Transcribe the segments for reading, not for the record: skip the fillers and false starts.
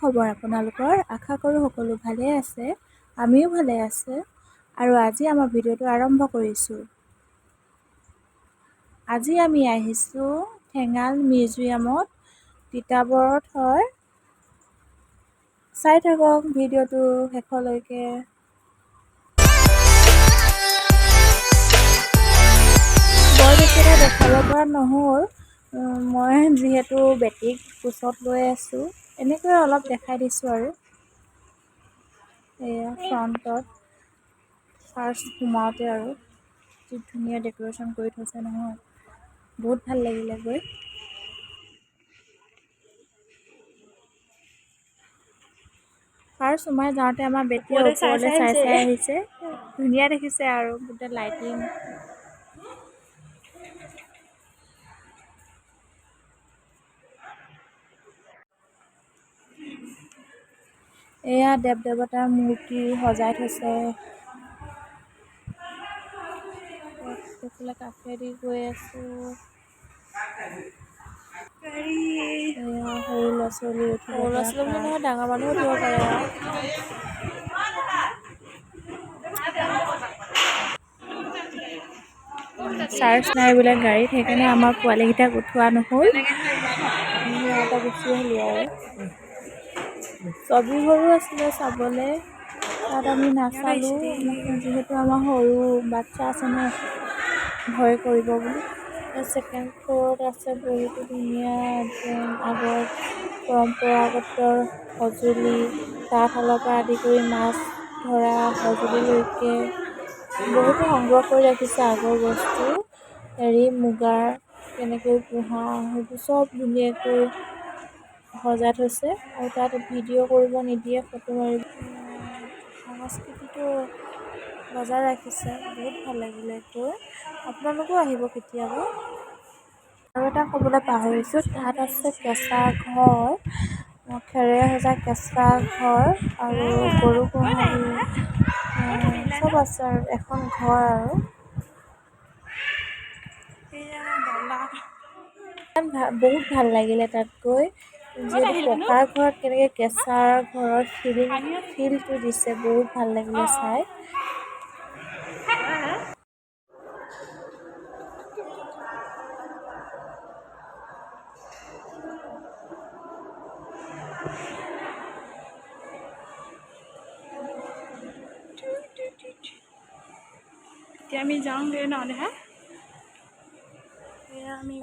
খবৰ আপোনালোকৰ? আশা কৰোঁ সকলো ভালে আছে। আমিও ভালে আছোঁ। আৰু আজি আমাৰ ভিডিঅ'টো আৰম্ভ কৰিছোঁ। আজি আমি আহিছোঁ ঠেঙাল মিউজিয়ামত, তিতাবৰত হয়। চাই থাকক ভিডিঅ'টো শেষলৈকে। বৰ বেছি এটা দেখাব পৰা নহ'ল। মই যিহেতু বেটীক কোচত লৈ আছোঁ, এনেকৈ অলপ দেখাই দিছোঁ আৰু। এয়া ফ্ৰণ্টত ফাৰ্ষ্ট সোমাওঁতে আৰু কি ধুনীয়া ডেক'ৰেশ্যন কৰি থৈছে নহয়, বহুত ভাল লাগিলে গৈ। ফাৰ্ষ্ট সোমাই যাওঁতে আমাৰ বেটীয়ে ওপৰলৈ চাই চাই আহিছে, ধুনীয়া দেখিছে আৰু গোটেই লাইটিং। এয়া দেৱ-দেৱতাৰ মূৰ্তি সজাই থৈছে। এইফালে কাষেদি গৈ আছোঁ। এয়া সৰু ল'ৰা-ছোৱালী উঠিব পৰা বুলি নহয়, ডাঙৰ মানুহ উঠিব পাৰে আৰু। চাৰ্জ নাই বোলে গাড়ীত, সেইকাৰণে আমাৰ পোৱালীকেইটাক উঠোৱা নহ'ল। সিহঁতে গুচি আহিলে আৰু। ছবিবোৰো আছিলে চাবলৈ, তাত আমি নাচালোঁ, যিহেতু আমাৰ সৰু বাচ্ছা আছে ন, ভয় কৰিব বুলি। ছেকেণ্ড ফ্ল'ৰত আছে বহুতো ধুনীয়া আগৰ পৰম্পৰাগত সঁজুলি, তাঁতশালৰ পৰা আদি কৰি মাছ ধৰা সঁজুলিলৈকে বহুতো সংগ্ৰহ কৰি ৰাখিছে আগৰ বস্তু। মুগাৰ কেনেকৈ পোহা, সেইবোৰ চব ধুনীয়াকৈ সজাই থৈছে। আৰু তাত ভিডিঅ' কৰিব নিদিয়ে, ফটো মাৰিব। সংস্কৃতিটো বজাই ৰাখিছে, বহুত ভাল লাগিলে গৈ। আপোনালোকেও আহিব কেতিয়াবা। আৰু এটা ক'বলৈ পাহৰিছোঁ, তাত আছে কেঁচা ঘৰ, খেৰেৰে সজা কেঁচা ঘৰ আৰু গৰু গোহালি চব আছে আৰু এখন ঘৰ আৰু। বহুত ভাল লাগিলে তাত গৈ, যিহেতু পকাৰ ঘৰত কেনেকৈ কেঁচাৰ ঘৰৰ ফিলটো দিছে, বহুত ভাল লাগিলে চাই। এতিয়া আমি যাওঁগৈ ন দেহা। আমি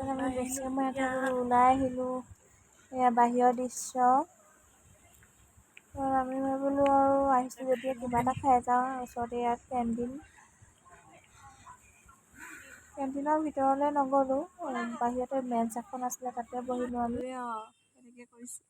ওলাই আহিলোঁ। এয়া বাহিৰৰ দৃশ্য। আমি ভাবিলোঁ আৰু আহিছোঁ যেতিয়া কিবা এটা খাই যাওঁ, ওচৰতে ইয়াত কেণ্টিনৰ ভিতৰলৈ নগ'লোঁ, বাহিৰতে বেঞ্চ এখন আছিলে তাতে বহিলোঁ আমি। এনেকৈ কৰিছোঁ।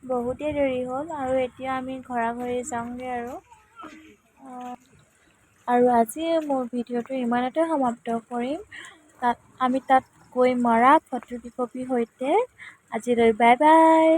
বহুতেই দেৰি হ'ল আৰু এতিয়া আমি ঘৰা-ঘৰি যাওঁগৈ আৰু। আৰু আজি মোৰ ভিডিঅ'টো ইমানতে সমাপ্ত কৰিম। আমি তাত গৈ মৰা ফটোকপিৰ সৈতে। আজিলৈ বাই বাই।